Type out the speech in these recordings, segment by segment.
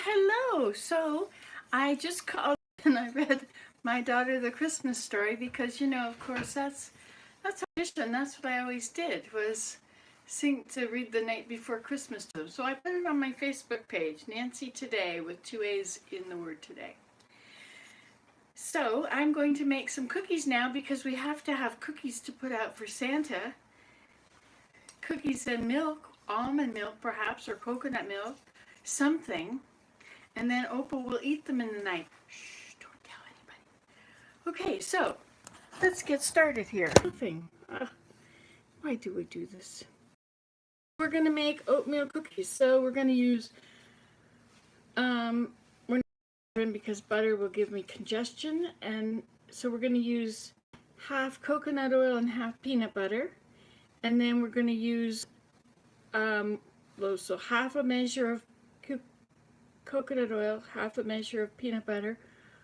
hello. So I just called and I read my daughter the Christmas story because, of course, that's our tradition. That's what I always did, was read the night before Christmas to them. So I put it on my Facebook page, Nancy Today, with 2 A's in the word today. So I'm going to make some cookies now because we have to have cookies to put out for Santa. Cookies and milk, almond milk perhaps, or coconut milk, something. And then Opal will eat them in the night. Shh, don't tell anybody. Okay, so let's get started here. Nothing. Why do we do this? We're going to make oatmeal cookies. So we're going to use, we're not because butter will give me congestion. And so we're going to use half coconut oil and half peanut butter. And then we're going to use, so half a measure of coconut oil, half a measure of peanut butter,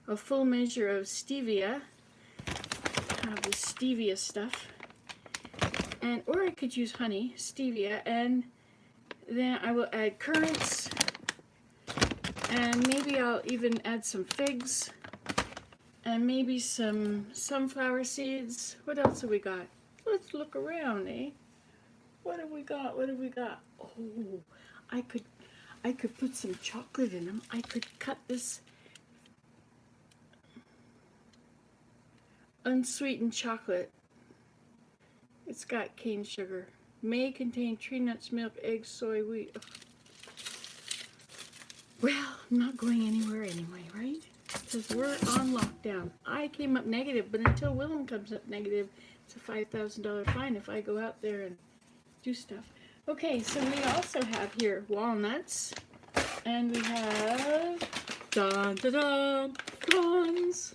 a full measure of stevia. I have the stevia stuff, or I could use honey, stevia, and then I will add currants, and maybe I'll even add some figs, and maybe some sunflower seeds. What else have we got? Let's look around, eh? What have we got? What have we got? Oh, I could put some chocolate in them. I could cut this unsweetened chocolate. It's got cane sugar. May contain tree nuts, milk, eggs, soy, wheat. Ugh. Well, I'm not going anywhere anyway, right? Because we're on lockdown. I came up negative, but until Willem comes up negative, it's a $5,000 fine if I go out there and do stuff. Okay, so we also have here walnuts, and we have pecans.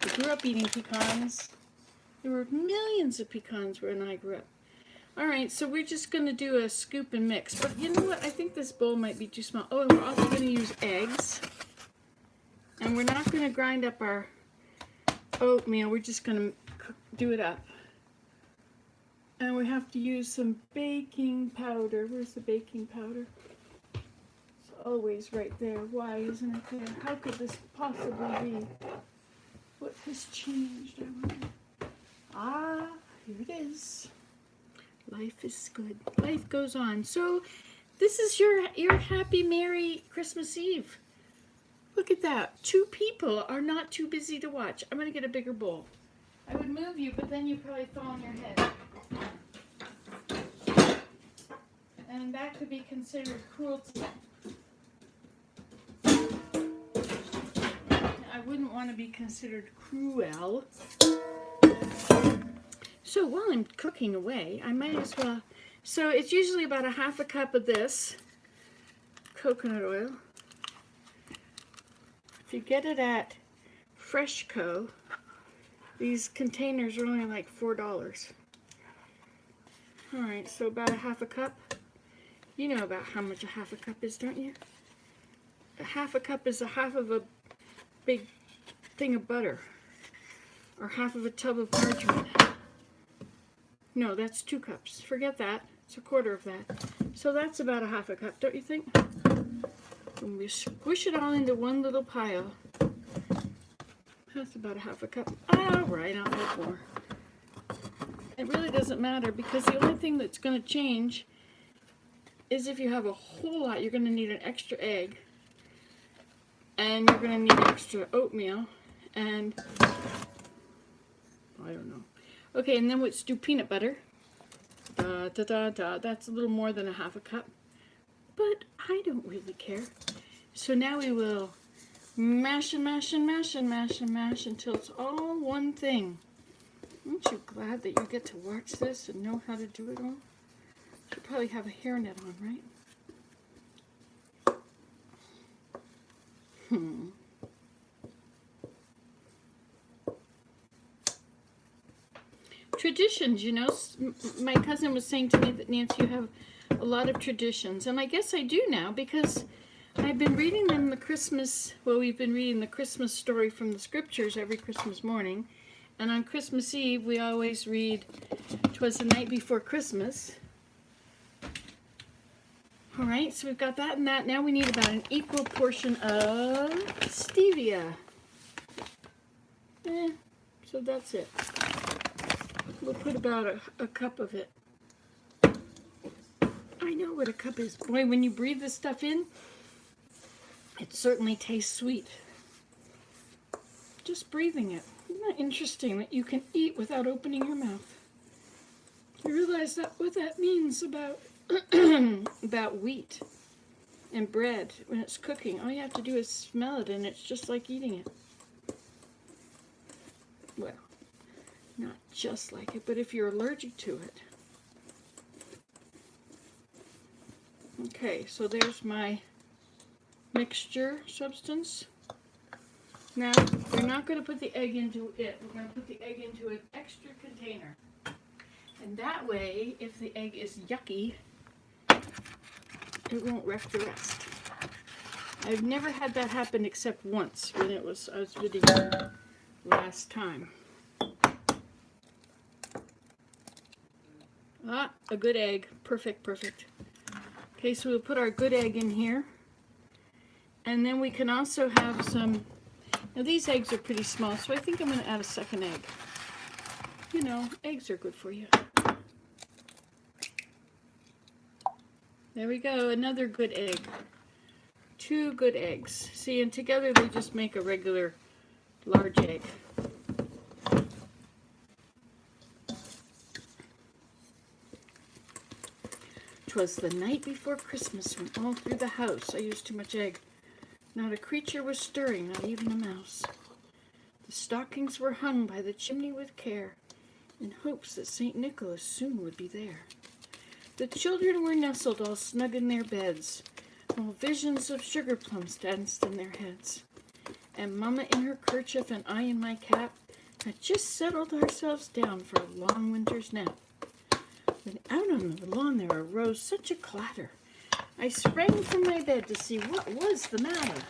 I grew up eating pecans. There were millions of pecans when I grew up. All right, so we're just going to do a scoop and mix. But you know what? I think this bowl might be too small. Oh, and we're also going to use eggs. And we're not going to grind up our oatmeal. We're just going to do it up. And we have to use some baking powder. Where's the baking powder? It's always right there. Why isn't it there? How could this possibly be? What has changed, I wonder? Ah, here it is. Life is good. Life goes on. So this is your happy, merry Christmas Eve. Look at that. 2 people are not too busy to watch. I'm going to get a bigger bowl. I would move you, but then you'd probably fall on your head. And that could be considered cruelty. I wouldn't want to be considered cruel. So while I'm cooking away, I might as well. So it's usually about a half a cup of this coconut oil. If you get it at Freshco, these containers are only like $4. All right, so about a half a cup. You know about how much a half a cup is, don't you? A half a cup is a half of a big thing of butter, or half of a tub of margarine. No, that's 2 cups. Forget that. It's a quarter of that. So that's about a half a cup, don't you think? And we squish it all into one little pile. That's about a half a cup. All right, I'll add more. It really doesn't matter because the only thing that's going to change is if you have a whole lot, you're going to need an extra egg, and you're going to need extra oatmeal, and I don't know. Okay, and then let's do peanut butter. That's a little more than a half a cup, but I don't really care. So now we will mash and mash and mash and mash and mash until it's all one thing. Aren't you glad that you get to watch this and know how to do it all? You probably have a hairnet on, right? Traditions, my cousin was saying to me that, Nancy, you have a lot of traditions, and I guess I do now because I've been reading them we've been reading the Christmas story from the scriptures every Christmas morning, and on Christmas Eve we always read 'Twas the Night Before Christmas. All right, so we've got that and that. Now we need about an equal portion of stevia. So that's it. We'll put about a cup of it. I know what a cup is. Boy, when you breathe this stuff in, it certainly tastes sweet. Just breathing it. Isn't that interesting that you can eat without opening your mouth? You realize that what that means about about wheat and bread when it's cooking. All you have to do is smell it and it's just like eating it. Well, not just like it, but if you're allergic to it. Okay, so there's my mixture substance. Now, we're not going to put the egg into it. We're going to put the egg into an extra container. And that way, if the egg is yucky, it won't wreck the rest. I've never had that happen except once when I was videoing last time. Ah, a good egg. Perfect, perfect. Okay, so we'll put our good egg in here. And then we can also have some, now these eggs are pretty small, so I think I'm going to add a second egg. You know, eggs are good for you. There we go, another good egg. 2 good eggs. See, and together they just make a regular large egg. 'Twas the night before Christmas when all through the house I used too much egg. Not a creature was stirring, not even a mouse. The stockings were hung by the chimney with care, in hopes that St. Nicholas soon would be there. The children were nestled all snug in their beds, while visions of sugar plums danced in their heads. And Mama in her kerchief and I in my cap had just settled ourselves down for a long winter's nap. When out on the lawn there arose such a clatter, I sprang from my bed to see what was the matter.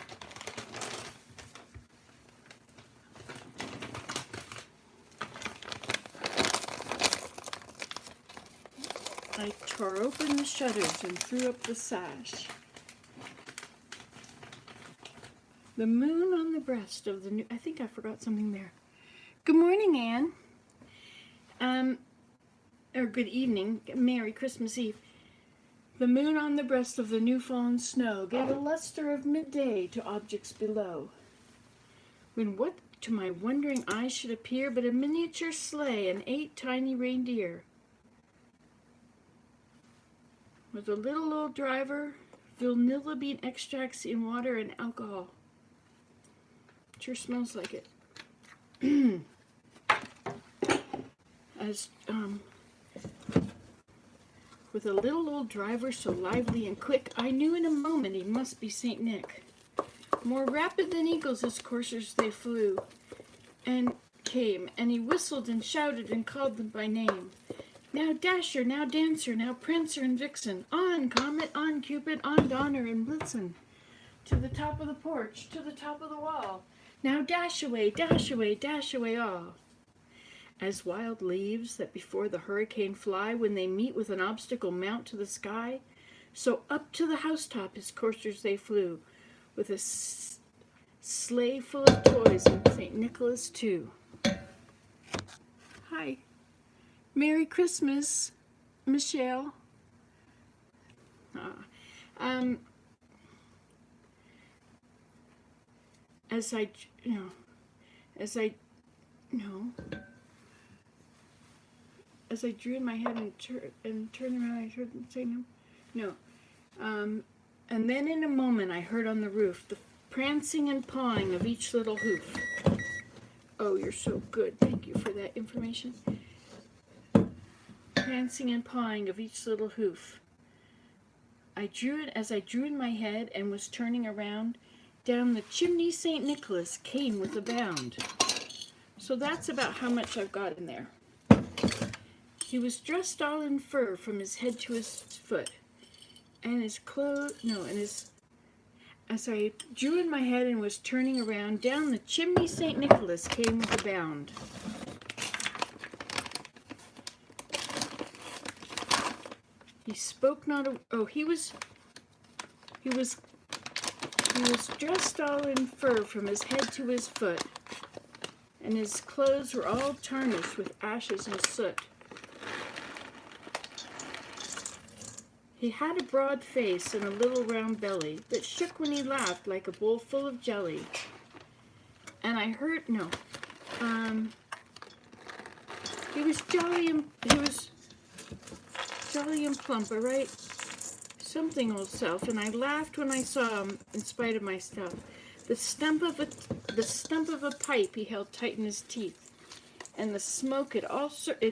I tore open the shutters and threw up the sash. The moon on the breast of the new... I think I forgot something there. Good morning, Anne. Or good evening. Merry Christmas Eve. The moon on the breast of the new-fallen snow gave a luster of midday to objects below. When what to my wondering eyes should appear but a miniature sleigh and 8 tiny reindeer, with a little old driver, vanilla bean extracts in water and alcohol. Sure smells like it. With a little old driver so lively and quick, I knew in a moment he must be St. Nick. More rapid than eagles his coursers they flew, and came, and he whistled and shouted and called them by name. Now Dasher, now Dancer, now Prancer and Vixen, on Comet, on Cupid, on Donner and Blitzen, to the top of the porch, to the top of the wall. Now dash away all. As wild leaves that before the hurricane fly, when they meet with an obstacle mount to the sky, so up to the housetop his coursers they flew, with a sleigh full of toys and St. Nicholas too. Hi. Merry Christmas, Michelle. As I drew in my head and turned around, I heard them say no. And then in a moment I heard on the roof the prancing and pawing of each little hoof. Oh, you're so good. Thank you for that information. Prancing and pawing of each little hoof. As I drew in my head and was turning around, down the chimney St. Nicholas came with a bound. So that's about how much I've got in there. He was dressed all in fur from his head to his foot, and his clothes, as I drew in my head and was turning around, down the chimney St. Nicholas came with a bound. He spoke not a, he was He was dressed all in fur from his head to his foot, and his clothes were all tarnished with ashes and soot. He had a broad face and a little round belly that shook when he laughed like a bowl full of jelly. And I heard, he was jolly and plump, all right? Something, old self, and I laughed when I saw him in spite of myself. The stump of a pipe he held tight in his teeth, and the smoke it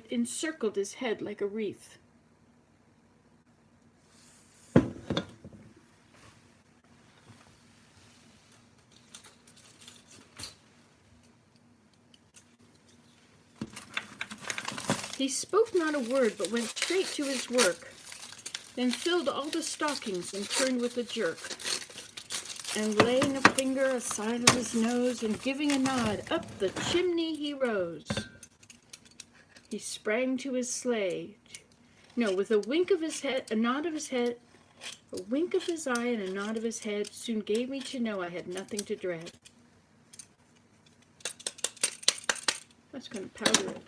encircled his head like a wreath. He spoke not a word, but went straight to his work, then filled all the stockings and turned with a jerk. And laying a finger aside of his nose and giving a nod, up the chimney he rose. He sprang to his sleigh. No, with a wink of his head, a nod of his head, a wink of his eye and a nod of his head soon gave me to know I had nothing to dread. That's going to powder it.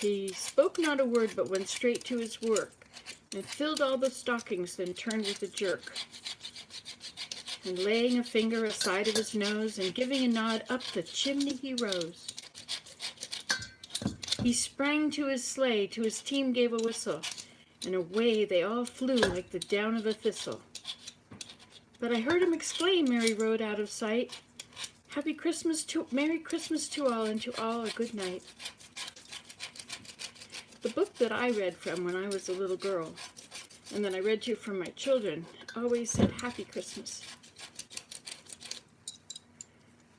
He spoke not a word, but went straight to his work, and filled all the stockings, then turned with a jerk. And laying a finger aside of his nose, and giving a nod, up the chimney he rose. He sprang to his sleigh, to his team gave a whistle, and away they all flew like the down of a thistle. But I heard him exclaim, ere he rode out of sight, Merry Christmas to all, and to all a good night. The book that I read from when I was a little girl, and that I read to from my children, always said Happy Christmas.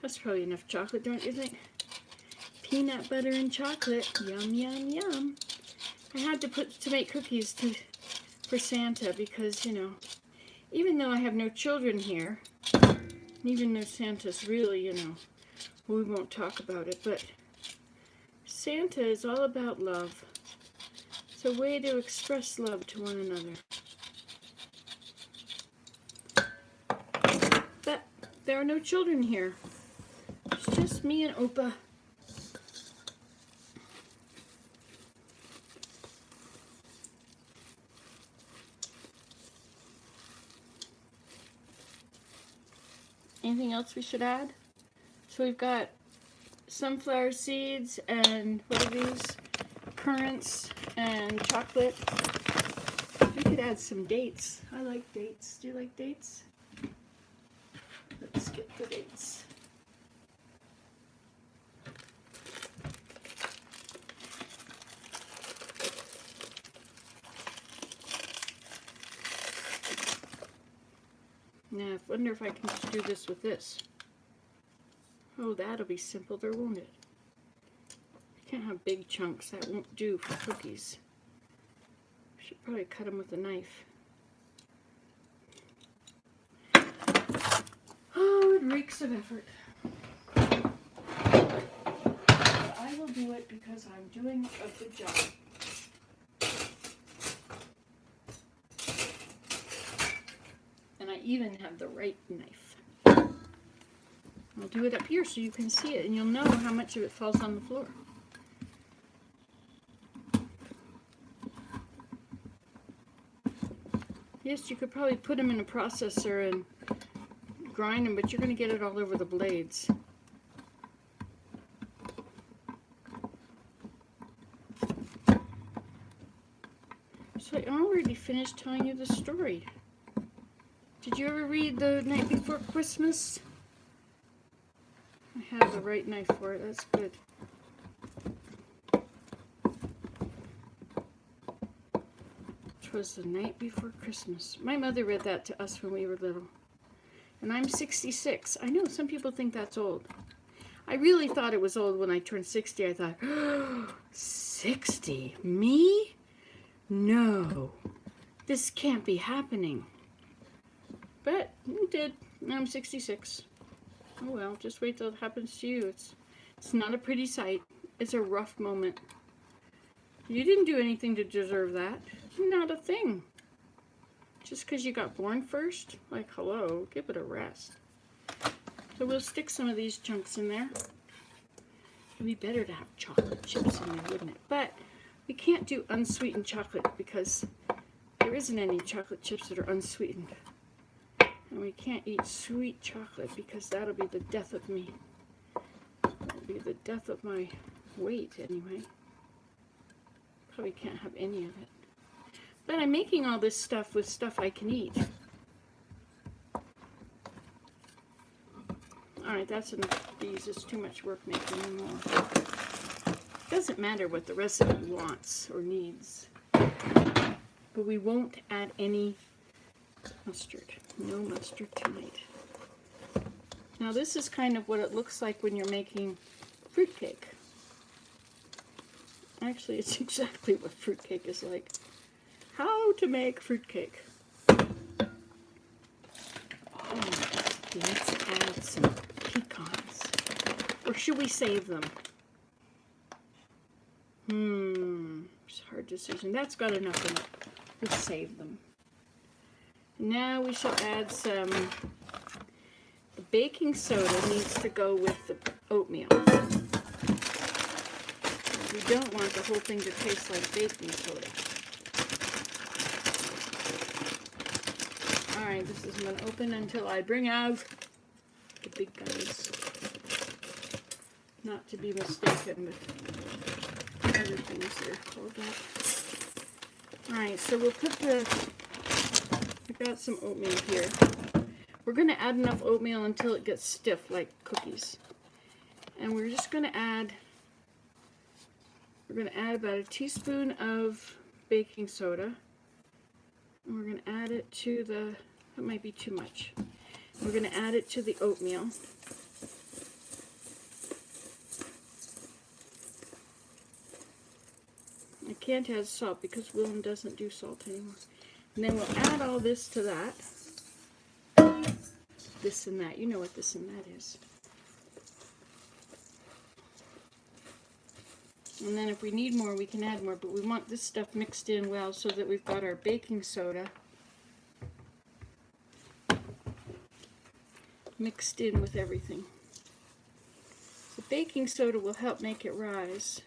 That's probably enough chocolate, don't you think? Peanut butter and chocolate, yum, yum, yum. I had to make cookies for Santa because, even though I have no children here, even though Santa's really, we won't talk about it, but Santa is all about love. It's a way to express love to one another. But there are no children here. It's just me and Opa. Anything else we should add? So we've got sunflower seeds and what are these? Currants and chocolate. We could add some dates. I like dates. Do you like dates? Let's get the dates. Now, I wonder if I can just do this with this. Oh, that'll be simple there, won't it? I can't have big chunks. That won't do for cookies. I should probably cut them with a knife. Oh, it reeks of effort. But I will do it because I'm doing a good job. And I even have the right knife. I'll do it up here so you can see it and you'll know how much of it falls on the floor. Yes, you could probably put them in a processor and grind them, but you're going to get it all over the blades. So I already finished telling you the story. Did you ever read The Night Before Christmas? I have the right knife for it. That's good. Which was The Night Before Christmas. My mother read that to us when we were little. And I'm 66. I know some people think that's old. I really thought it was old when I turned 60. I thought, oh, 60? Me? No. This can't be happening. But it did. I'm 66. Oh well, just wait till it happens to you. It's not a pretty sight. It's a rough moment. You didn't do anything to deserve that. Not a thing. Just because you got born first? Like, hello, give it a rest. So we'll stick some of these chunks in there. It'd be better to have chocolate chips in there, wouldn't it? But we can't do unsweetened chocolate because there isn't any chocolate chips that are unsweetened. And we can't eat sweet chocolate because that'll be the death of me. That'll be the death of my weight anyway. Probably can't have any of it. But I'm making all this stuff with stuff I can eat. Alright, that's enough of these. It's too much work making them more. Doesn't matter what the recipe wants or needs. But we won't add any mustard. No mustard tonight. Now this is kind of what it looks like when you're making fruitcake. Actually, it's exactly what fruitcake is like. How to make fruitcake. Oh, let's add some pecans. Or should we save them? It's a hard decision. That's got enough in it. Let's save them. Now we shall add some. The baking soda needs to go with the oatmeal. We don't want the whole thing to taste like baking soda. Alright, this isn't going to open until I bring out the big guns. Not to be mistaken with other things that are called that. Alright, so we'll put I've got some oatmeal here. We're going to add enough oatmeal until it gets stiff like cookies. And we're just going to add about a teaspoon of baking soda. And we're going to add it to that might be too much. We're going to add it to the oatmeal. I can't add salt because Willem doesn't do salt anymore. And then we'll add all this to that. This and that. You know what this and that is. And then if we need more, we can add more. But we want this stuff mixed in well so that we've got our baking soda mixed in with everything. The baking soda will help make it rise.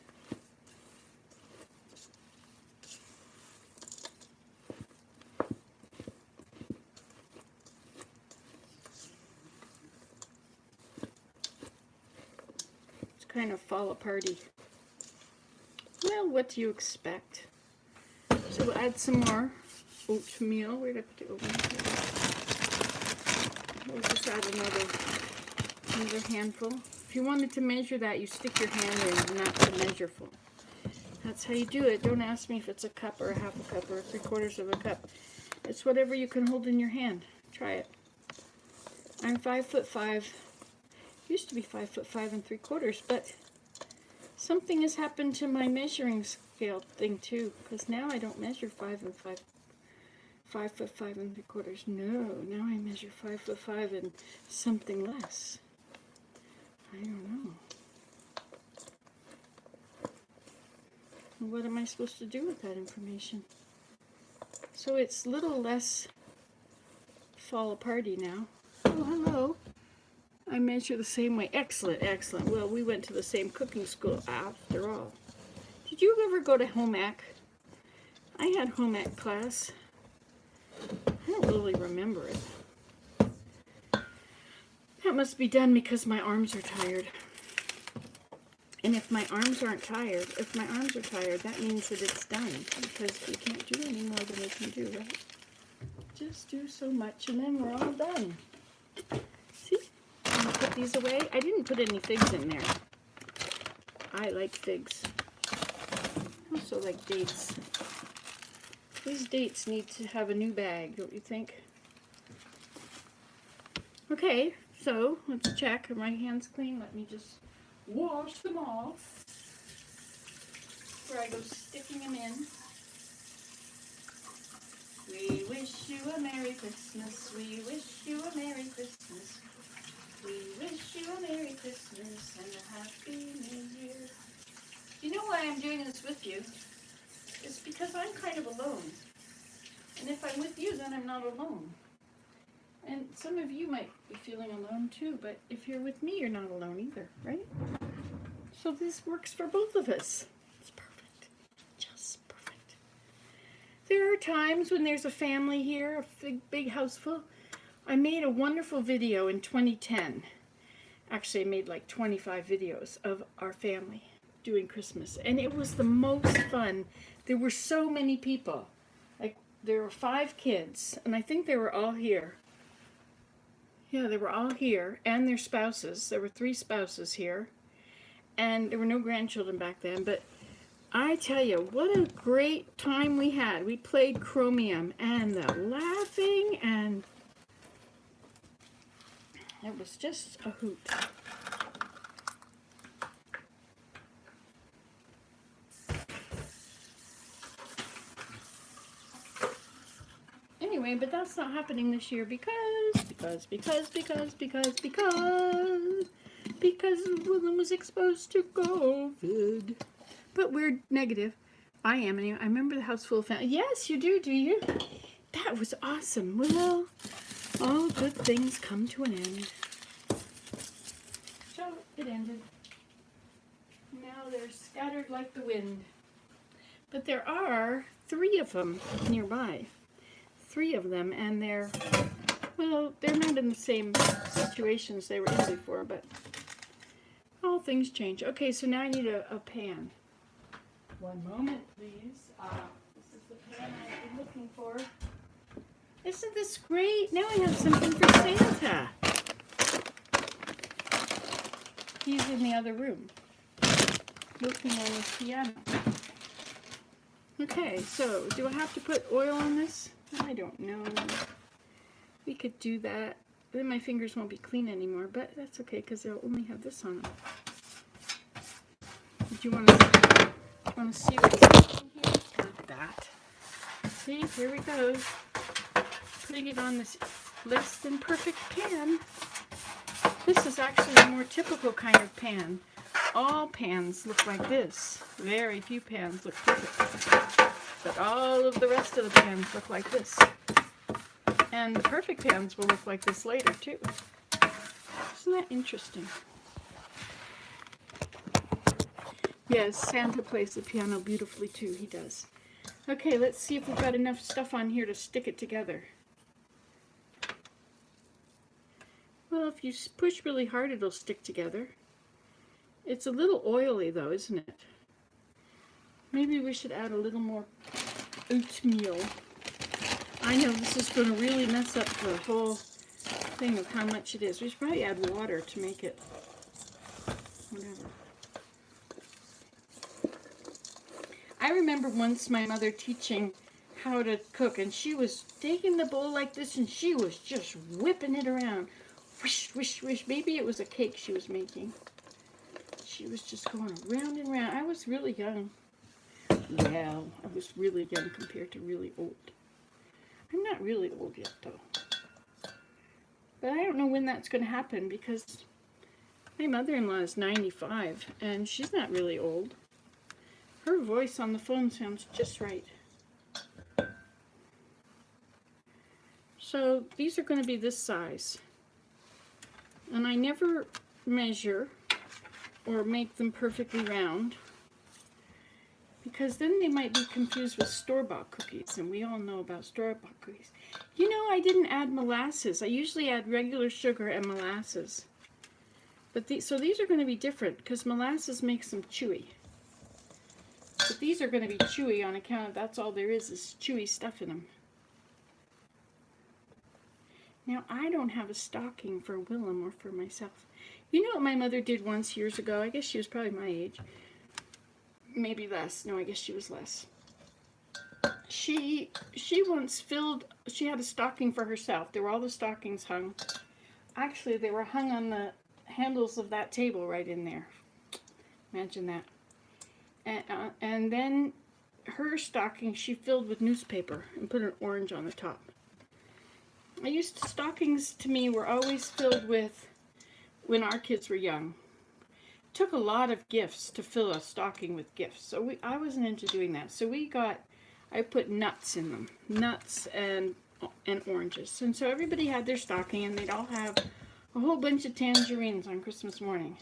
It's kind of fall aparty. Well, what do you expect? So we'll add some more oatmeal. Where did I put the oatmeal? We'll just add another handful. If you wanted to measure that, you stick your hand in, not the measureful. That's how you do it. Don't ask me if it's a cup or a half a cup or 3/4 of a cup. It's whatever you can hold in your hand. Try it. I'm 5'5". Used to be 5'5 3/4, but something has happened to my measuring scale thing too, because now I don't measure 5'5 3/4. No, now I measure 5'5 and something less. I don't know. What am I supposed to do with that information? So it's a little less fall aparty now. Oh, hello. I measure the same way. Excellent, excellent. Well, we went to the same cooking school after all. Did you ever go to home ec? I had home ec class. I don't really remember it. That must be done because my arms are tired. And if my arms aren't tired, that means that it's done. Because we can't do any more than we can do, right? Just do so much and then we're all done. See? I'm going to put these away. I didn't put any figs in there. I like figs. I also like dates. These dates need to have a new bag, don't you think? Okay, so let's check. Are my hands clean? Let me just wash them off before I go sticking them in. We wish you a Merry Christmas. We wish you a Merry Christmas. We wish you a Merry Christmas and a Happy New Year. You know why I'm doing this with you? because I'm kind of alone. And if I'm with you, then I'm not alone. And some of you might be feeling alone too, but if you're with me, you're not alone either, right? So this works for both of us. It's perfect. Just perfect. There are times when there's a family here, a big house full. I made a wonderful video in 2010. Actually, I made like 25 videos of our family doing Christmas. And it was the most fun. There were so many people. Like, there were 5 kids, and I think they were all here. Yeah, they were all here, and their spouses. There were 3 spouses here, and there were no grandchildren back then, but I tell you, what a great time we had. We played Chromium, and the laughing, and it was just a hoot. Anyway, but that's not happening this year because Willem was exposed to COVID. But we're negative. I am anyway. I remember the house full of family. Yes, you do you? That was awesome. Well, all good things come to an end. So it ended. Now they're scattered like the wind. But there are 3 of them nearby. 3 of them, and they're not in the same situations they were in before, but all things change. Okay, so now I need a pan. One moment, please. This is the pan I've been looking for. Isn't this great? Now I have something for Santa. He's in the other room, working on his piano. Okay, so do I have to put oil on this? I don't know. We could do that. Then my fingers won't be clean anymore, but that's okay because they'll only have this on them. Do you want to see what's in here? Like that. See, here we go. Putting it on this less than perfect pan. This is actually a more typical kind of pan. All pans look like this. Very few pans look perfect. But all of the rest of the pans look like this. And the perfect pans will look like this later too. Isn't that interesting? Yes, Santa plays the piano beautifully too. He does. Okay, let's see if we've got enough stuff on here to stick it together. Well, if you push really hard, it'll stick together. It's a little oily though, isn't it? Maybe we should add a little more oatmeal. I know this is going to really mess up the whole thing of how much it is. We should probably add water to make it whatever. I remember once my mother teaching how to cook, and she was taking the bowl like this and she was just whipping it around. Wish, wish, wish. Maybe it was a cake she was making. She was just going around and around. I was really young. Well, I was really young compared to really old. I'm not really old yet, though. But I don't know when that's going to happen because my mother-in-law is 95, and she's not really old. Her voice on the phone sounds just right. So these are going to be this size. And I never measure or make them perfectly round, because then they might be confused with store-bought cookies, and we all know about store-bought cookies. You know, I didn't add molasses. I usually add regular sugar and molasses. But so these are going to be different, because molasses makes them chewy. But these are going to be chewy on account of that's all there is chewy stuff in them. Now, I don't have a stocking for Willem or for myself. You know what my mother did once years ago? I guess she was probably my age. Maybe less. No, I guess she was less. She once she had a stocking for herself. There were all the stockings hung. Actually, they were hung on the handles of that table right in there. Imagine that. And then her stocking she filled with newspaper and put an orange on the top. Stockings to me were always filled with, when our kids were young. It took a lot of gifts to fill a stocking with gifts. So I wasn't into doing that. So we got I put nuts in them, nuts and oranges. And so everybody had their stocking, and they'd all have a whole bunch of tangerines on Christmas morning.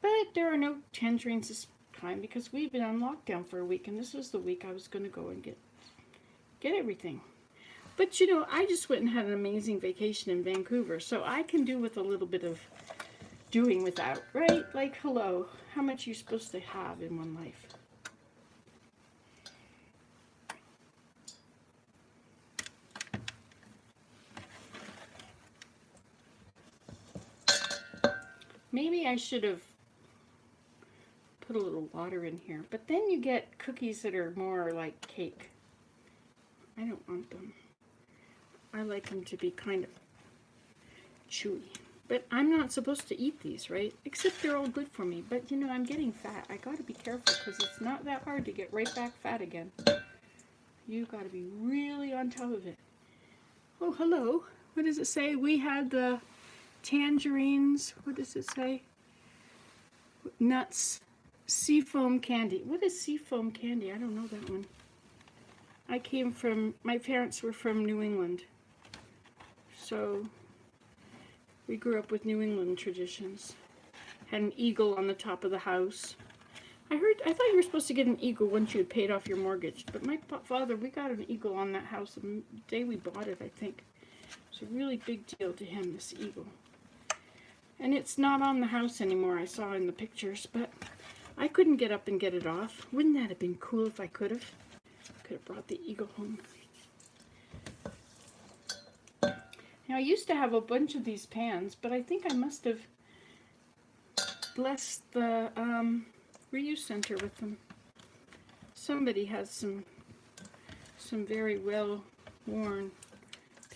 But there are no tangerines this time because we've been on lockdown for a week, and this was the week I was going to go and get everything. But you know, I just went and had an amazing vacation in Vancouver, so I can do with a little bit of doing without, right? Like, hello, how much are you supposed to have in one life? Maybe I should have put a little water in here, but then you get cookies that are more like cake. I don't want them. I like them to be kind of chewy. But I'm not supposed to eat these, right? Except they're all good for me. But you know, I'm getting fat. I gotta be careful because it's not that hard to get right back fat again. You gotta be really on top of it. Oh, hello. What does it say? We had the tangerines. What does it say? Nuts. Seafoam candy. What is seafoam candy? I don't know that one. My parents were from New England. So we grew up with New England traditions. Had an eagle on the top of the house. I thought you were supposed to get an eagle once you had paid off your mortgage. But my father, we got an eagle on that house the day we bought it, I think. It was a really big deal to him, this eagle. And it's not on the house anymore, I saw in the pictures, but I couldn't get up and get it off. Wouldn't that have been cool if I could have? Could have brought the eagle home. Now, I used to have a bunch of these pans, but I think I must have blessed the reuse center with them. Somebody has some very well worn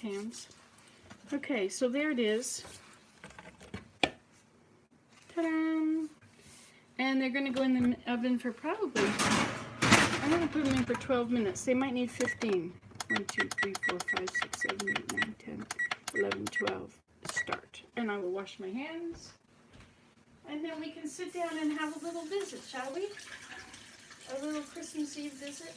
pans. Okay, so there it is. Ta-da! And they're going to go in the oven for probably, I'm going to put them in for 12 minutes. They might need 15. 1, 2, 3, 4, 5, 6, 7, 8, 9, 10, 11, 12. Start. And I will wash my hands. And then we can sit down and have a little visit, shall we? A little Christmas Eve visit.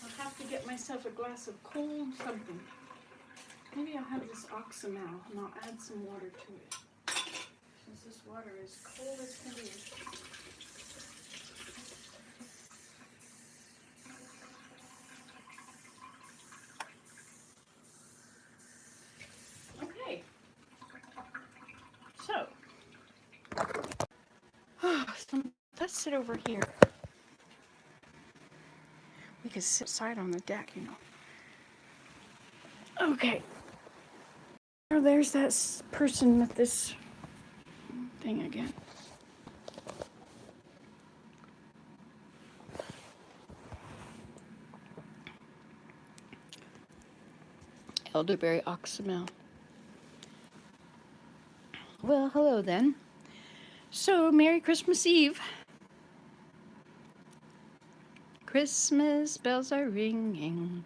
I'll have to get myself a glass of cold something. Maybe I'll have this Oxymal and I'll add some water to it. Since this water is cold as can be. Okay. So, let's sit over here. We can sit side on the deck, you know. Okay. Oh, there's that person with this thing again. Elderberry Oxymal. Well, hello then. So, Merry Christmas Eve. Christmas bells are ringing.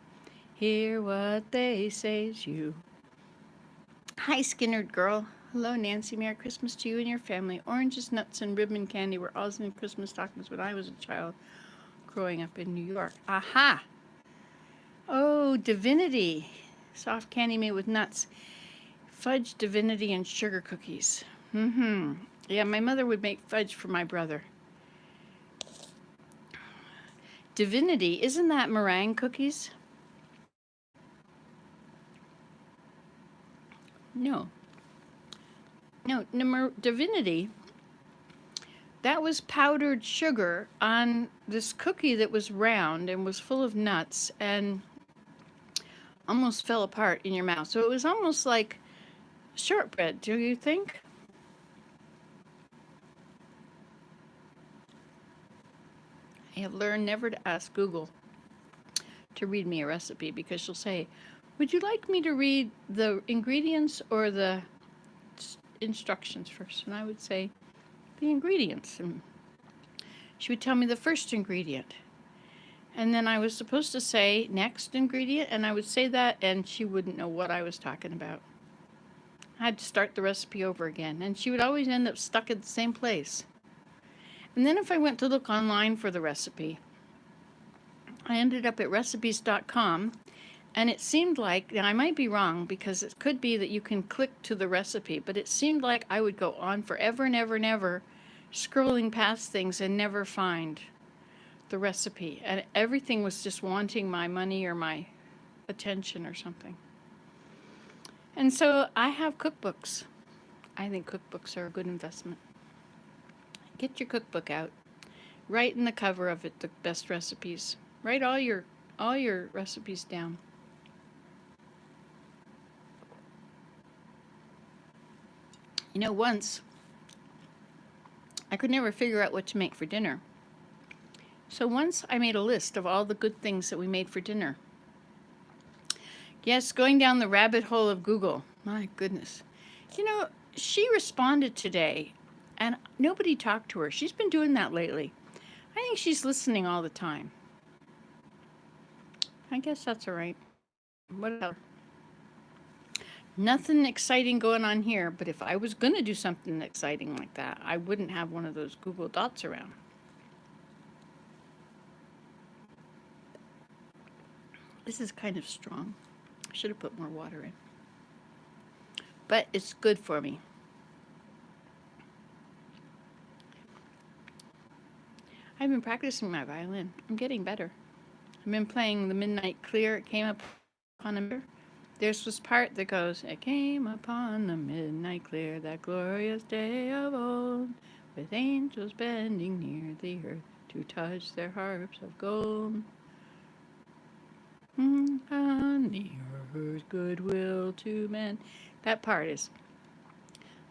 Hear what they say to you. Hi, Skinnerd girl. Hello, Nancy. Merry Christmas to you and your family. Oranges, nuts, and ribbon candy were always in Christmas stockings when I was a child growing up in New York. Aha! Oh, divinity. Soft candy made with nuts. Fudge, divinity, and sugar cookies. Yeah, my mother would make fudge for my brother. Divinity, isn't that meringue cookies? No. No, divinity, that was powdered sugar on this cookie that was round and was full of nuts and almost fell apart in your mouth. So it was almost like shortbread, do you think? I have learned never to ask Google to read me a recipe because she'll say, would you like me to read the ingredients or the instructions first? And I would say the ingredients. And she would tell me the first ingredient. And then I was supposed to say next ingredient, and I would say that, and she wouldn't know what I was talking about. I had to start the recipe over again, and she would always end up stuck at the same place. And then if I went to look online for the recipe, I ended up at recipes.com, and it seemed like, now I might be wrong because it could be that you can click to the recipe, but it seemed like I would go on forever and ever and ever scrolling past things and never find the recipe. And everything was just wanting my money or my attention or something. And so I have cookbooks. I think cookbooks are a good investment. Get your cookbook out. Write in the cover of it the best recipes. Write all your recipes down. You know, once I could never figure out what to make for dinner. So once I made a list of all the good things that we made for dinner. Yes, going down the rabbit hole of Google. My goodness. You know, she responded today, and nobody talked to her. She's been doing that lately. I think she's listening all the time. I guess that's all right. Whatever. Nothing exciting going on here, but if I was going to do something exciting like that, I wouldn't have one of those Google Dots around. This is kind of strong. I should have put more water in. But it's good for me. I've been practicing my violin. I'm getting better. I've been playing the Midnight Clear. It came up on a mirror. There's this part that goes, it came upon the midnight clear, that glorious day of old, with angels bending near the earth to touch their harps of gold. On the earth goodwill to men. That part is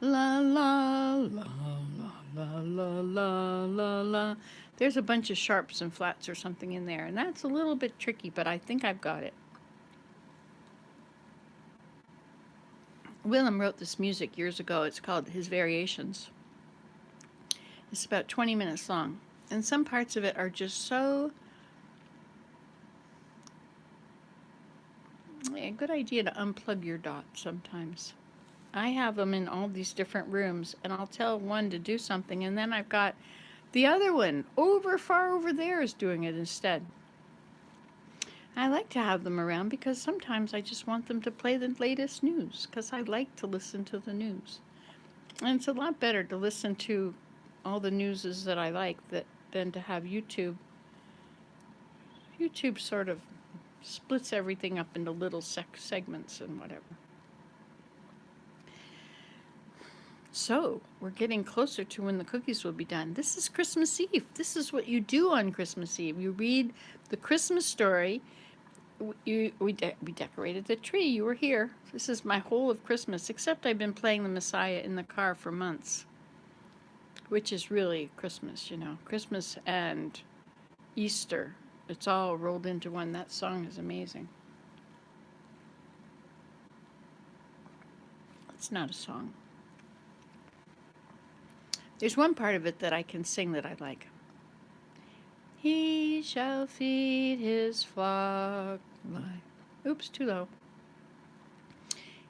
la la la la la la la la. There's a bunch of sharps and flats or something in there, and that's a little bit tricky, but I think I've got it. Willem wrote this music years ago. It's called His Variations. It's about 20 minutes long, and some parts of it are just so a good idea to unplug your dot sometimes. I have them in all these different rooms, and I'll tell one to do something, and then I've got the other one far over there is doing it instead. I like to have them around because sometimes I just want them to play the latest news because I like to listen to the news. And it's a lot better to listen to all the newses that I like than to have YouTube. YouTube sort of splits everything up into little segments and whatever. So, we're getting closer to when the cookies will be done. This is Christmas Eve. This is what you do on Christmas Eve. You read the Christmas story. We decorated the tree. You were here. This is my whole of Christmas, except I've been playing the Messiah in the car for months, which is really Christmas, you know. Christmas and Easter. It's all rolled into one. That song is amazing. It's not a song. There's one part of it that I can sing that I like. He shall feed his flock like... Oops, too low.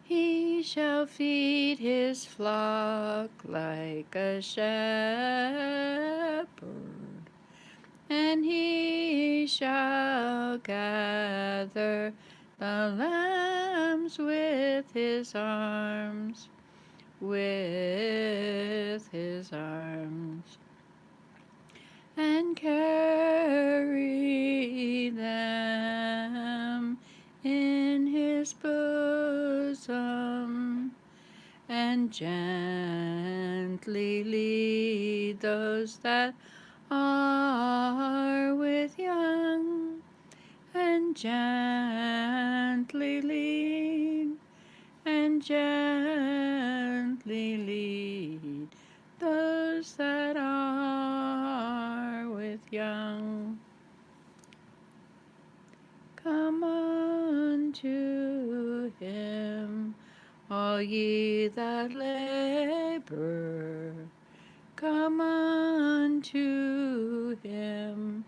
He shall feed his flock like a shepherd, and he shall gather the lambs with his arms, and carry them in his bosom, and gently lead those that are with young, and gently lead, and gently lead those that are with young. Come unto him, all ye that labor. Come unto him,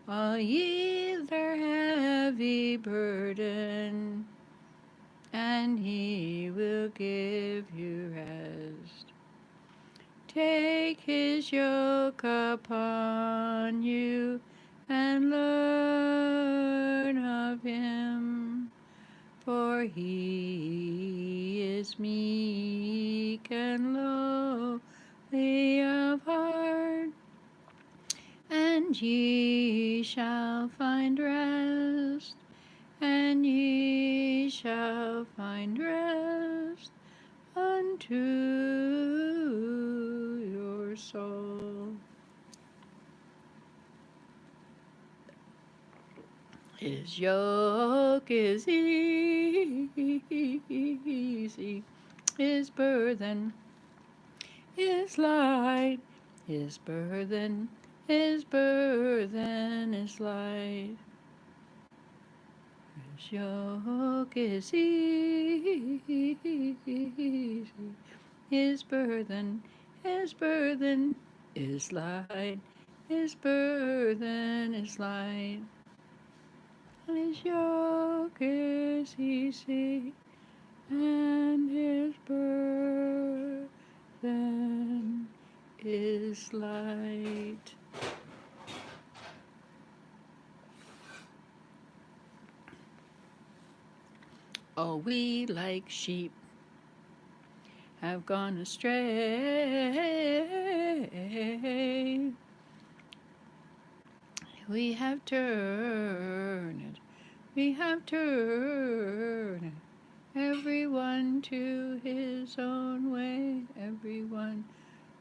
all ye that are heavy burden, and he will give you rest. Take his yoke upon you and learn of him, for he is meek and lowly of heart, and ye shall find rest, and ye shall find rest unto your soul. His yoke is easy, his burden is light, his burden is light. His yoke is easy, his burden is light, his burden is light. And his yoke is easy, and his burden is light. All we like sheep have gone astray. We have turned, everyone to his own way, everyone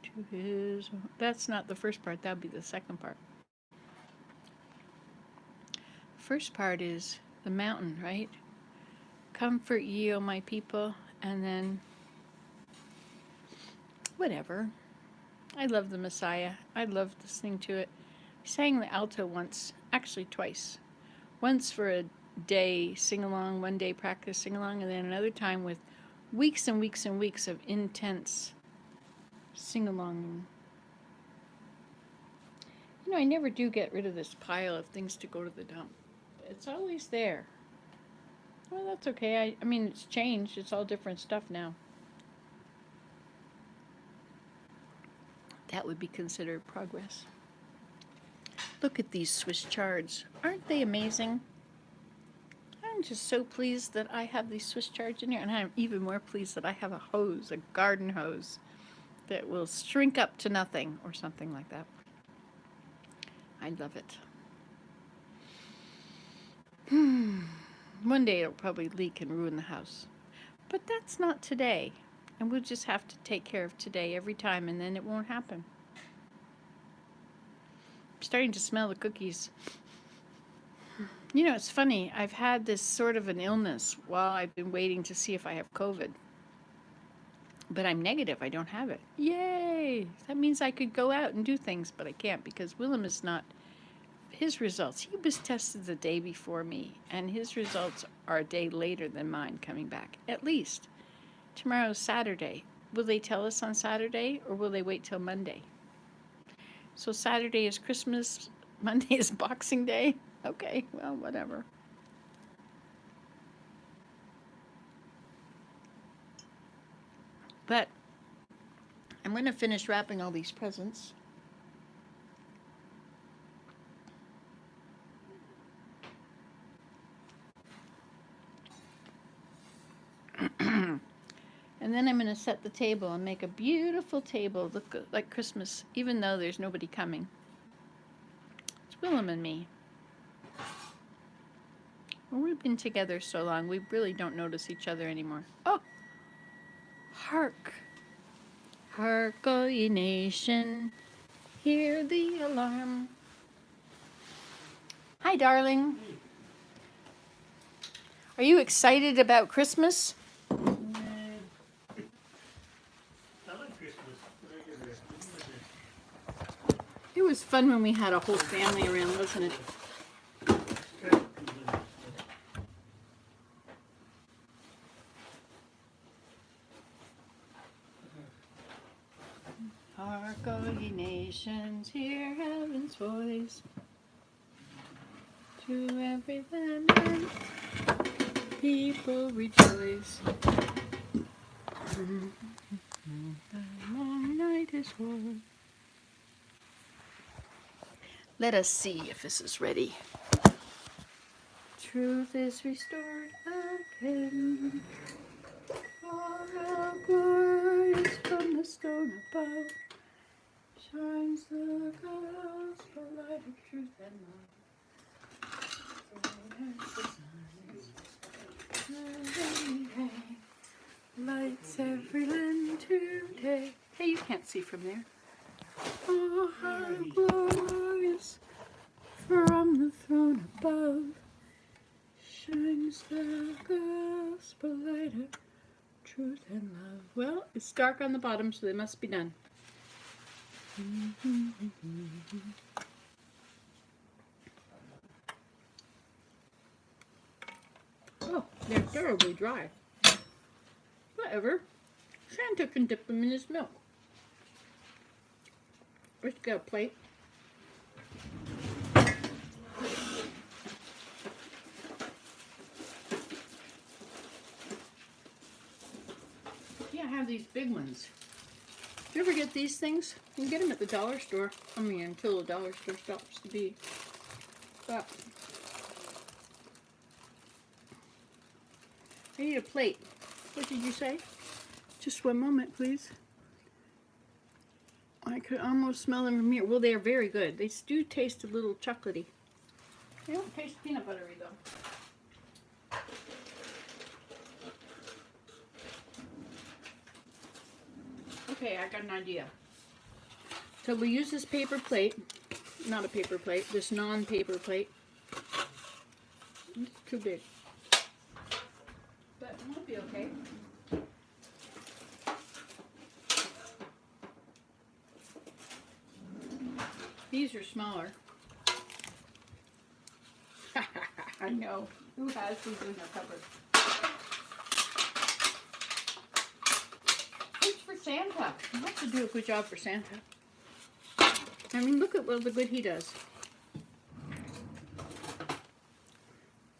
to his own. That's not the first part, that would be the second part. First part is the mountain, right? Comfort ye, O my people, and then whatever. I love the Messiah. I love listening to it. I sang the alto once, actually twice. Once for a day sing-along, one day practice sing-along, and then another time with weeks and weeks and weeks of intense sing-along. You know, I never do get rid of this pile of things to go to the dump. It's always there. Well, that's okay. I mean, it's changed. It's all different stuff now. That would be considered progress. Look at these Swiss chards. Aren't they amazing? I'm just so pleased that I have these Swiss chards in here, and I'm even more pleased that I have a hose, a garden hose, that will shrink up to nothing or something like that. I love it. One day it'll probably leak and ruin the house. But that's not today. And we'll just have to take care of today every time, and then it won't happen. I'm starting to smell the cookies. You know, it's funny. I've had this sort of an illness while I've been waiting to see if I have COVID. But I'm negative. I don't have it. Yay! That means I could go out and do things, but I can't because Willem is not. His results, he was tested the day before me, and his results are a day later than mine coming back, at least. Tomorrow's Saturday. Will they tell us on Saturday, or will they wait till Monday? So Saturday is Christmas, Monday is Boxing Day? Okay, well, whatever. But I'm going to finish wrapping all these presents. And then I'm going to set the table and make a beautiful table look like Christmas, even though there's nobody coming. It's Willem and me. Well, we've been together so long, we really don't notice each other anymore. Oh! Hark! Hark, all ye nation, hear the alarm. Hi, darling. Are you excited about Christmas? It was fun when we had a whole family around, wasn't it? Hark, all ye nations, hear heaven's voice. To every land and people rejoice. Among night is warm. Let us see if this is ready. Truth is restored again. All our glories from the stone above. Shines the gospel light of truth and love. Lights every land today. Hey, you can't see from there. Oh, how glorious from the throne above shines the gospel light of truth and love. Well, it's dark on the bottom, so they must be done. Oh, they're terribly dry. Whatever. Santa can dip them in his milk. Let's get a plate. Yeah, I have these big ones. Do you ever get these things? You can get them at the dollar store. I mean, until the dollar store stops to be. But I need a plate. What did you say? Just one moment, please. I could almost smell them from here. Well, they are very good. They do taste a little chocolatey. They don't taste peanut buttery, though. Okay, I got an idea. So we use this paper plate. Not a paper plate. This non-paper plate. It's too big. But it won't be okay. These are smaller. I know. Who has these in their cupboard? It's for Santa. You have to do a good job for Santa. I mean, look at what the good he does.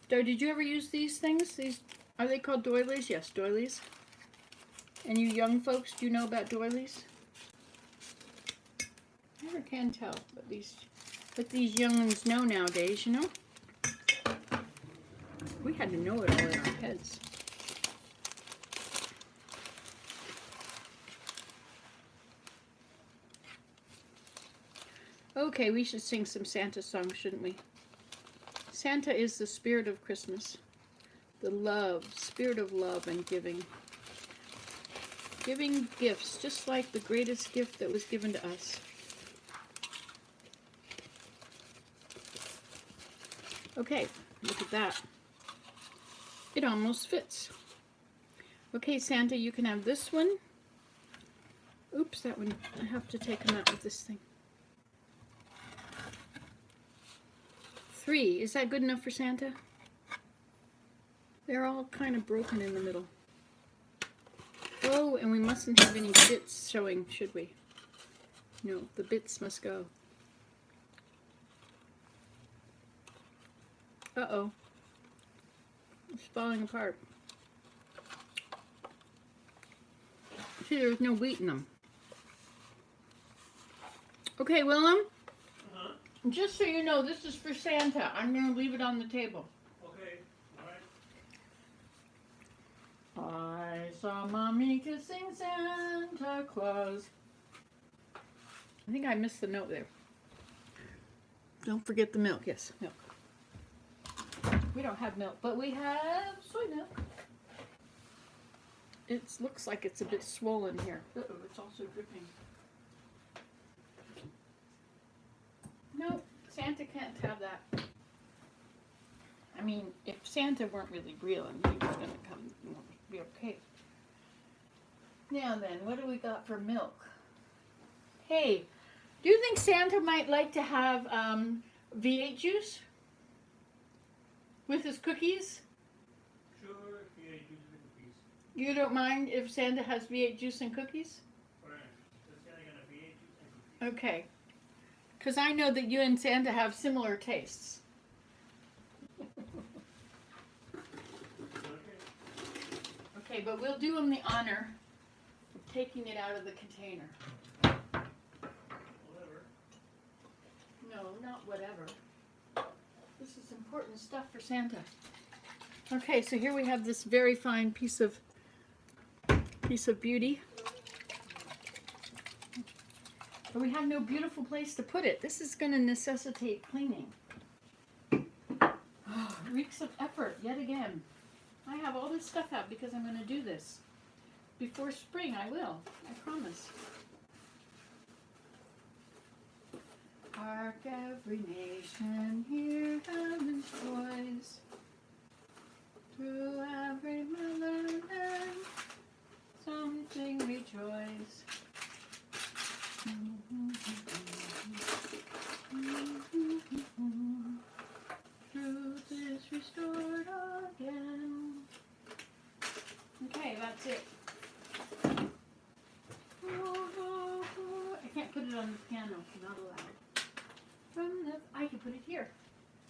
So, did you ever use these things? These are they called doilies? Yes, doilies. And you young folks, do you know about doilies? I never can tell, but these young ones know nowadays, you know? We had to know it all in our heads. Okay, we should sing some Santa songs, shouldn't we? Santa is the spirit of Christmas. The spirit of love and giving. Giving gifts, just like the greatest gift that was given to us. Okay, look at that. It almost fits. Okay, Santa, you can have this one. Oops, that one. I have to take him out with this thing. 3. Is that good enough for Santa? They're all kind of broken in the middle. Oh, and we mustn't have any bits showing, should we? No, the bits must go. Uh-oh. It's falling apart. See, there's no wheat in them. Okay, Willem? Just so you know, this is for Santa. I'm going to leave it on the table. Okay, alright. I saw Mommy kissing Santa Claus. I think I missed the note there. Don't forget the milk. Yes, milk. We don't have milk, but we have soy milk. It looks like it's a bit swollen here. Uh-oh, it's also dripping. No, Santa can't have that. I mean, if Santa weren't really real and he was going to come, it would be okay. Now then, what do we got for milk? Hey, do you think Santa might like to have V8 juice with his cookies? Sure, V8 juice with cookies. You don't mind if Santa has V8 juice and cookies? Right. So Santa gonna V8 juice and cookies. Okay. Because I know that you and Santa have similar tastes. Okay, but we'll do him the honor of taking it out of the container. whatever. This is important stuff for Santa. Okay, so here we have this very fine piece of beauty. But we have no beautiful place to put it. This is going to necessitate cleaning. Oh, reeks of effort yet again. I have all this stuff out because I'm going to do this. Before spring, I will. I promise. Hark every nation, hear heaven's voice. Through every motherland, something rejoice. Truth is restored again. Okay, that's it. I can't put it on the piano, not allowed. I can put it here.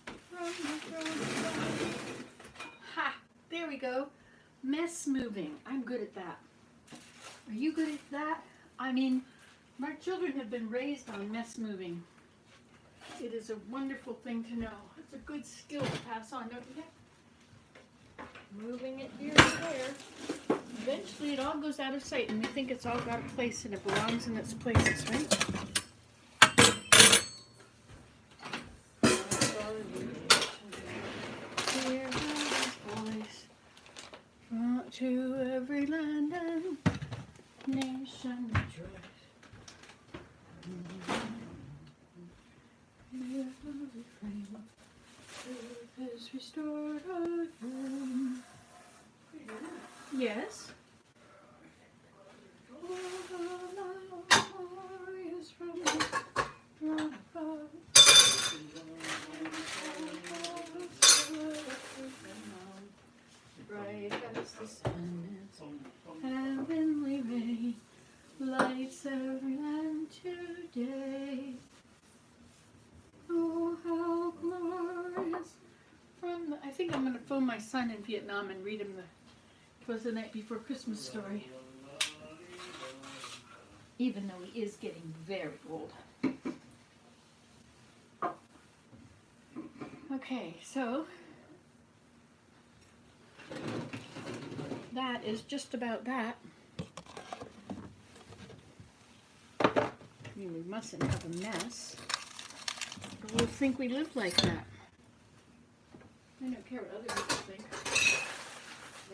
From the throne. Ha! There we go. Mess moving. I'm good at that. Are you good at that? I mean, my children have been raised on mess moving. It is a wonderful thing to know. It's a good skill to pass on, don't you think? Moving it here and there. Eventually it all goes out of sight and we think it's all got a place and it belongs in its places, right? Hear His voice to every land and nation rejoice. Truth is restored again. Yes. Glorious from the throne above. Bright as the sun, its heavenly ray lights every land today. Oh, how glorious from the... I think I'm going to phone my son in Vietnam and read him the "'Twas the Night Before Christmas" story. Even though he is getting very old. Okay, so that is just about that. I mean, we mustn't have a mess. Or we'll think we live like that. I don't care what other people think.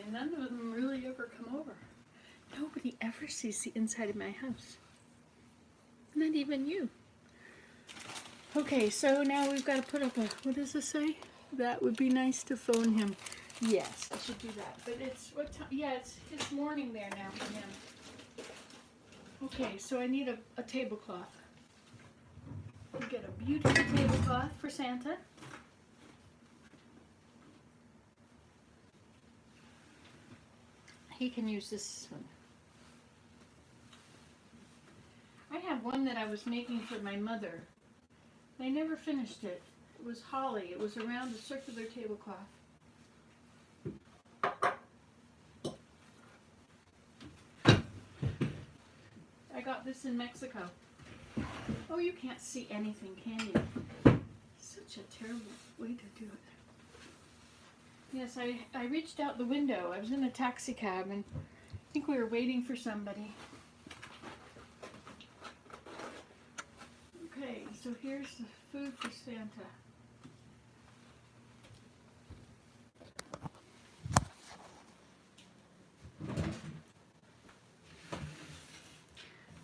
And none of them really ever come over. Nobody ever sees the inside of my house. Not even you. Okay, so now we've got to put up a, what does this say? That would be nice to phone him. Yes, I should do that. But it's, what time? Yeah, it's morning there now for him. Okay, so I need a tablecloth. We'll get a beautiful tablecloth for Santa. He can use this one. I have one that I was making for my mother. I never finished it. It was holly. It was around a circular tablecloth. I got this in Mexico. Oh, you can't see anything, can you? Such a terrible way to do it. Yes, I reached out the window. I was in a taxi cab and I think we were waiting for somebody. Okay, so here's the food for Santa.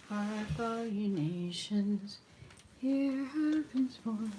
Hark all ye nations, hear heaven's voice.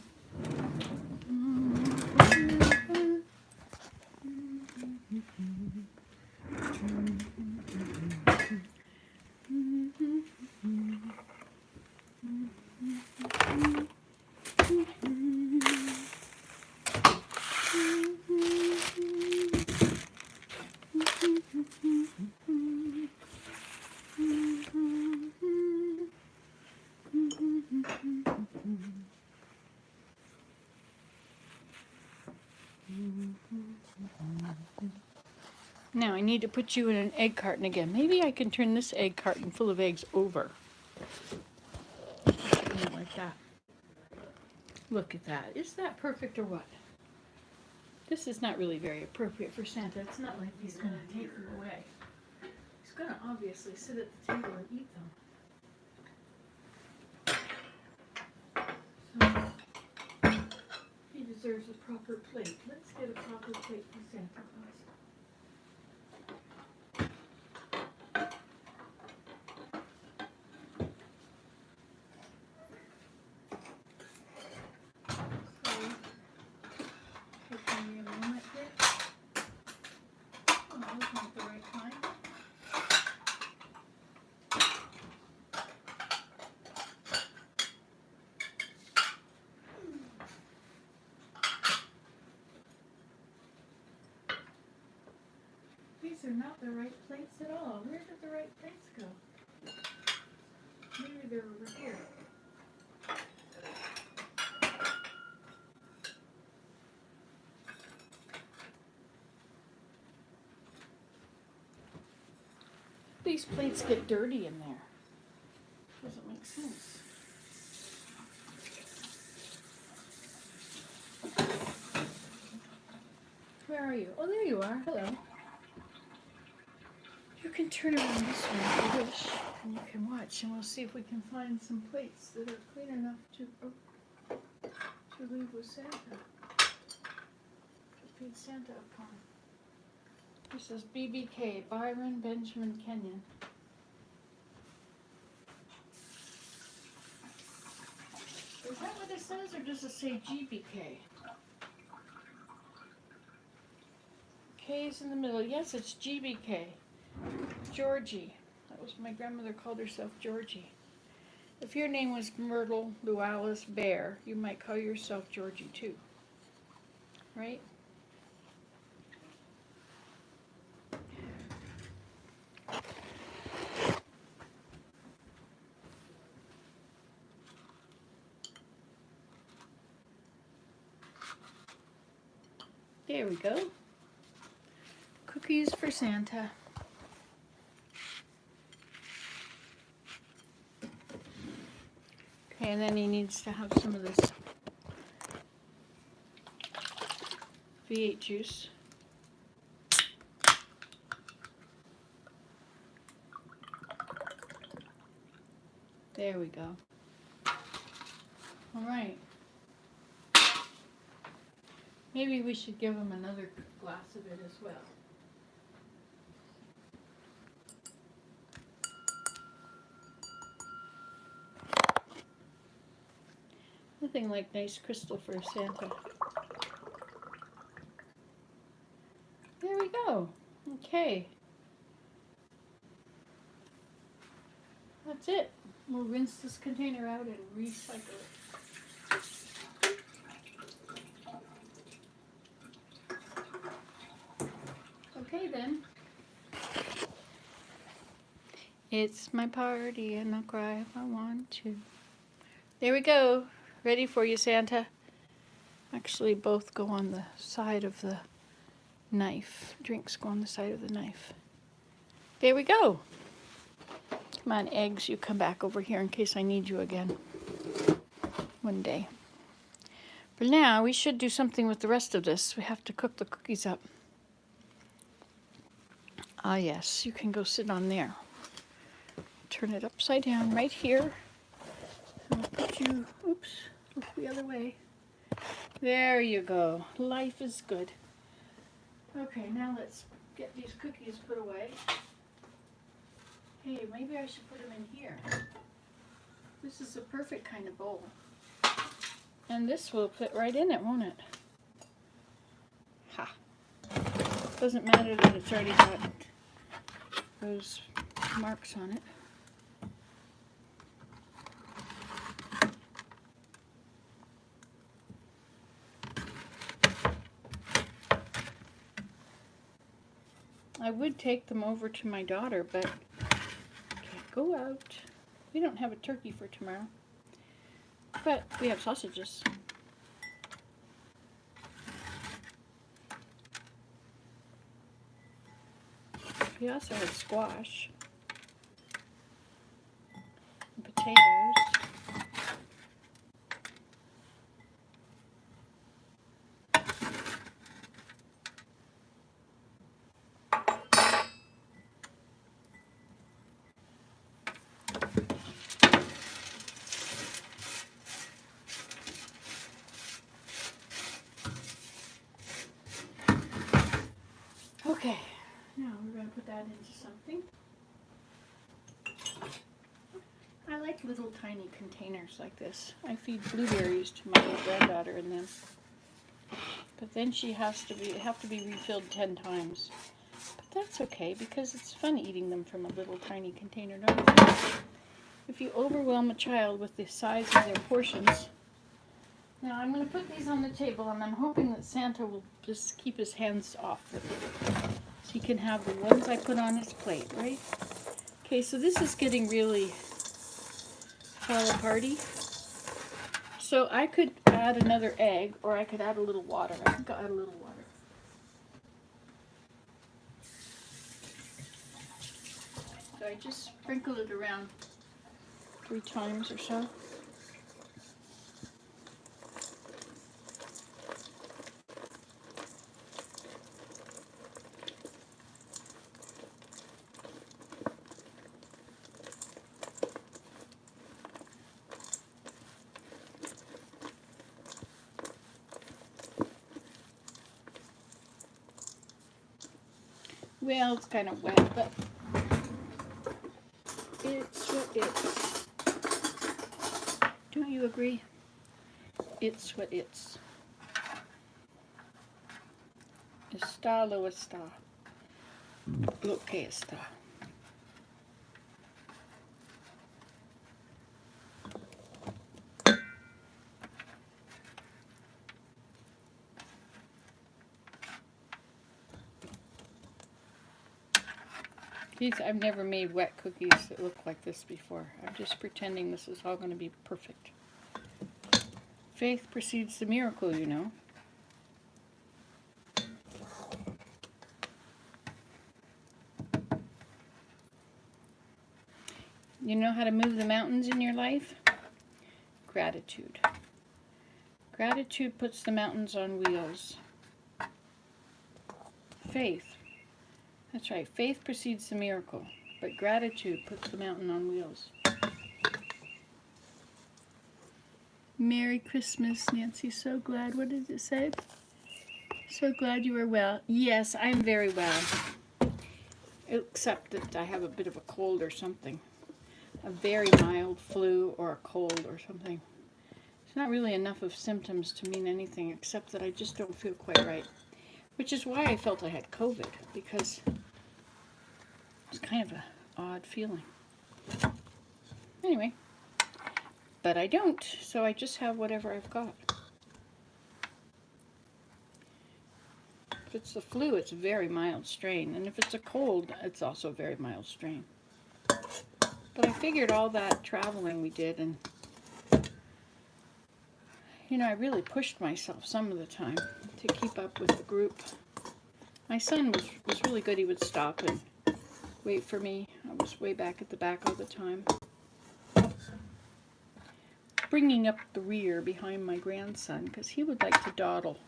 Now I need to put you in an egg carton again. Maybe I can turn this egg carton full of eggs over. Like that. Look at that. Is that perfect or what? This is not really very appropriate for Santa. It's not like he's going to take them away. He's going to obviously sit at the table and eat them. So, he deserves a proper plate. Let's get a proper plate for Santa Claus. These are not the right plates at all. Where did the right plates go? Maybe they're over here. These plates get dirty in there. Doesn't make sense. Where are you? Oh, there you are. Hello. You can turn around this way if you wish, and you can watch, and we'll see if we can find some plates that are clean enough to leave with Santa, to feed Santa upon. This is BBK, Byron Benjamin Kenyon. Is that what it says, or does it say GBK? K's in the middle. Yes, it's GBK. Georgie. That was my grandmother called herself Georgie. If your name was Myrtle Lualis Bear, you might call yourself Georgie too. Right? There we go. Cookies for Santa. Okay, and then he needs to have some of this V8 juice. There we go. All right. Maybe we should give him another glass of it as well. Nothing like nice crystal for Santa. There we go. Okay. That's it. We'll rinse this container out and recycle it. Okay then. It's my party and I'll cry if I want to. There we go. Ready for you, Santa. Actually, both go on the side of the knife. Drinks go on the side of the knife. There we go. Come on, eggs, you come back over here in case I need you again one day. For now, we should do something with the rest of this. We have to cook the cookies up. Ah, yes, you can go sit on there. Turn it upside down right here. I'll put you, oops, look the other way. There you go. Life is good. Okay, now let's get these cookies put away. Hey, maybe I should put them in here. This is the perfect kind of bowl. And this will fit right in it, won't it? Ha. Doesn't matter that it's already got those marks on it. I would take them over to my daughter, but I can't go out. We don't have a turkey for tomorrow, but we have sausages. We also have squash and potatoes. put that into something. I like little tiny containers like this. I feed blueberries to my little granddaughter in them. But then she have to be refilled 10 times. But that's okay because it's fun eating them from a little tiny container, don't you think? If you overwhelm a child with the size of their portions. Now I'm going to put these on the table and I'm hoping that Santa will just keep his hands off with it. So he can have the ones I put on his plate, right? Okay, so this is getting really fall aparty. So I could add another egg or I could add a little water. I think I'll add a little water. So I just sprinkle it around 3 times or so. Well, it's kind of wet, but it's what it's. Don't you agree? It's what it's. Está lo está. Lo que está. I've never made wet cookies that look like this before. I'm just pretending this is all going to be perfect. Faith precedes the miracle, you know. You know how to move the mountains in your life? Gratitude. Gratitude puts the mountains on wheels. Faith. That's right. Faith precedes the miracle, but gratitude puts the mountain on wheels. Merry Christmas, Nancy. So glad. What did it say? So glad you are well. Yes, I'm very well. Except that I have a bit of a cold or something. A very mild flu or a cold or something. It's not really enough of symptoms to mean anything except that I just don't feel quite right. Which is why I felt I had COVID, because it's kind of an odd feeling. Anyway, but I don't, so I just have whatever I've got. If it's the flu, it's a very mild strain, and if it's a cold, it's also a very mild strain. But I figured all that traveling we did, and you know, I really pushed myself some of the time to keep up with the group. My son was really good. He would stop and wait for me. I was way back at the back all the time, bringing up the rear behind my grandson because he would like to dawdle.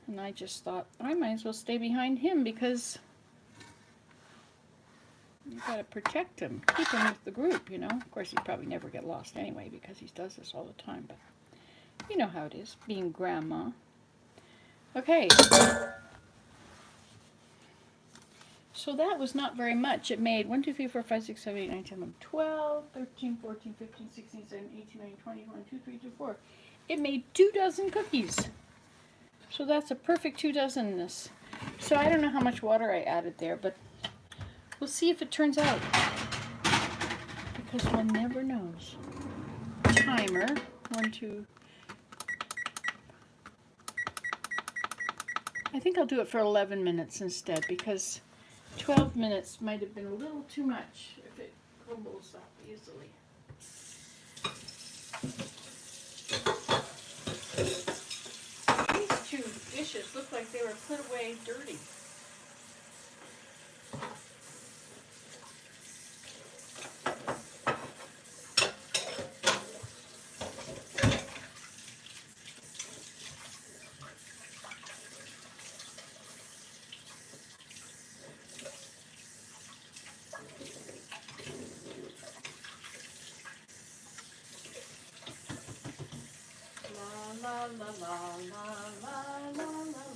And I just thought, I might as well stay behind him because you got to protect him, keep him with the group, you know. Of course, he'd probably never get lost anyway because he does this all the time, but you know how it is, being grandma. Okay. So that was not very much. It made 1, 2, 3, 4, 5, 6, 7, 8, 9, 10, 11, 12, 13, 14, 15, 16, 17, 18, 19, 20, 21, 2, 3, 2, 4. It made 2 dozen cookies. So that's a perfect 2 dozenness. So I don't know how much water I added there, but we'll see if it turns out. Because one never knows. Timer. 1, 2. I think I'll do it for 11 minutes instead because 12 minutes might have been a little too much if it crumbles up easily. These 2 dishes look like they were put away dirty. La la la la la la la la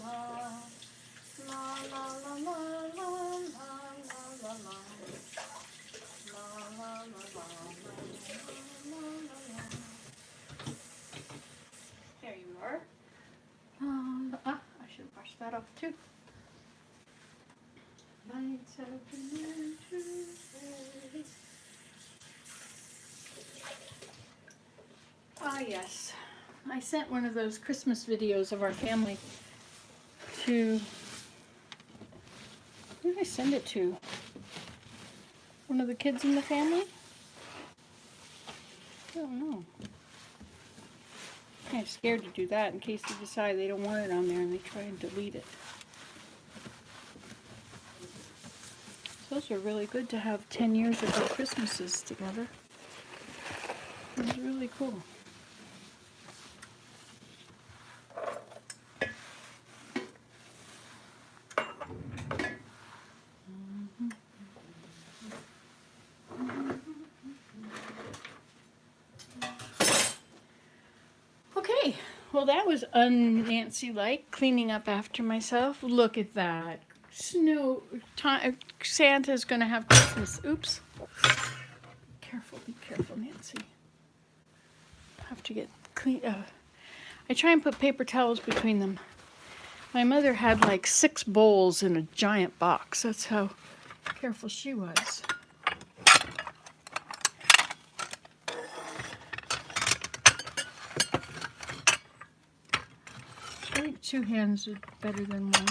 la la la la la la. la la. La la la la la la. There you are. I should wash that off too. Lights out the Tuesday. Ah, yes. I sent one of those Christmas videos of our family to, who did I send it to? One of the kids in the family? I don't know. I'm kind of scared to do that in case they decide they don't want it on there and they try and delete it. Those are really good to have 10 years of our Christmases together. It was really cool. Okay, well that was un-Nancy-like, cleaning up after myself. Look at that. Snow time. Santa's gonna have Christmas. Oops. Be careful, Nancy. Have to get clean. I try and put paper towels between them. My mother had like 6 bowls in a giant box. That's how careful she was. I think 2 hands are better than 1.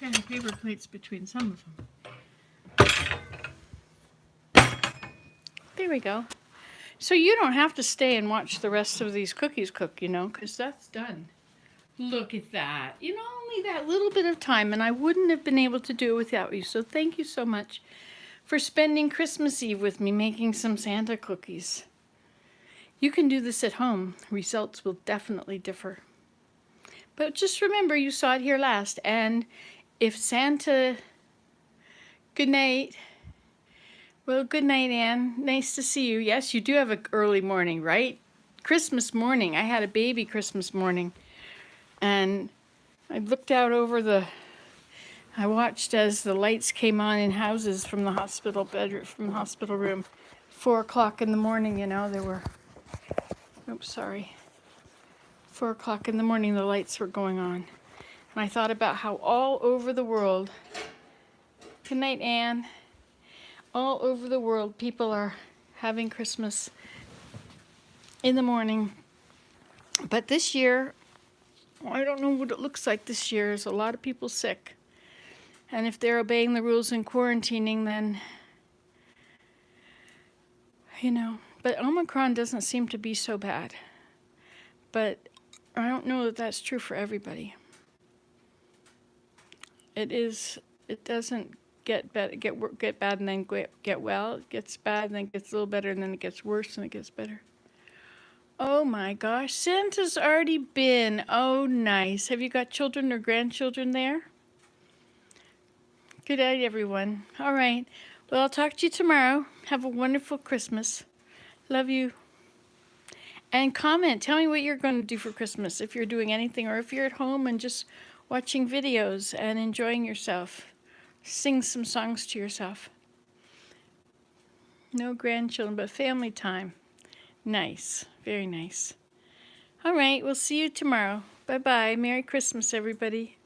Kind of paper plates between some of them. There we go. So you don't have to stay and watch the rest of these cookies cook, you know, because that's done. Look at that. You know, only that little bit of time, and I wouldn't have been able to do it without you. So thank you so much for spending Christmas Eve with me making some Santa cookies. You can do this at home. Results will definitely differ. But just remember, you saw it here last. And if Santa... Good night. Well, good night, Anne. Nice to see you. Yes, you do have an early morning, right? Christmas morning. I had a baby Christmas morning. And I looked out over the... I watched as the lights came on in houses from the hospital bedroom, from the hospital room. 4 o'clock in the morning, you know, there were... Oops, sorry. 4 o'clock in the morning, the lights were going on. And I thought about how all over the world... Good night, Anne. All over the world, people are having Christmas in the morning. But this year, I don't know what it looks like this year. There's a lot of people sick. And if they're obeying the rules and quarantining, then, you know. But Omicron doesn't seem to be so bad. But I don't know that that's true for everybody. It doesn't get bad and then get well. It gets bad and then it gets a little better and then it gets worse and it gets better. Oh my gosh, Santa's already been. Oh, nice. Have you got children or grandchildren there? Good night, everyone. All right. Well, I'll talk to you tomorrow. Have a wonderful Christmas. Love you. And comment. Tell me what you're going to do for Christmas, if you're doing anything, or if you're at home and just watching videos and enjoying yourself. Sing some songs to yourself. No grandchildren, but family time. Nice. Very nice. All right. We'll see you tomorrow. Bye-bye. Merry Christmas, everybody.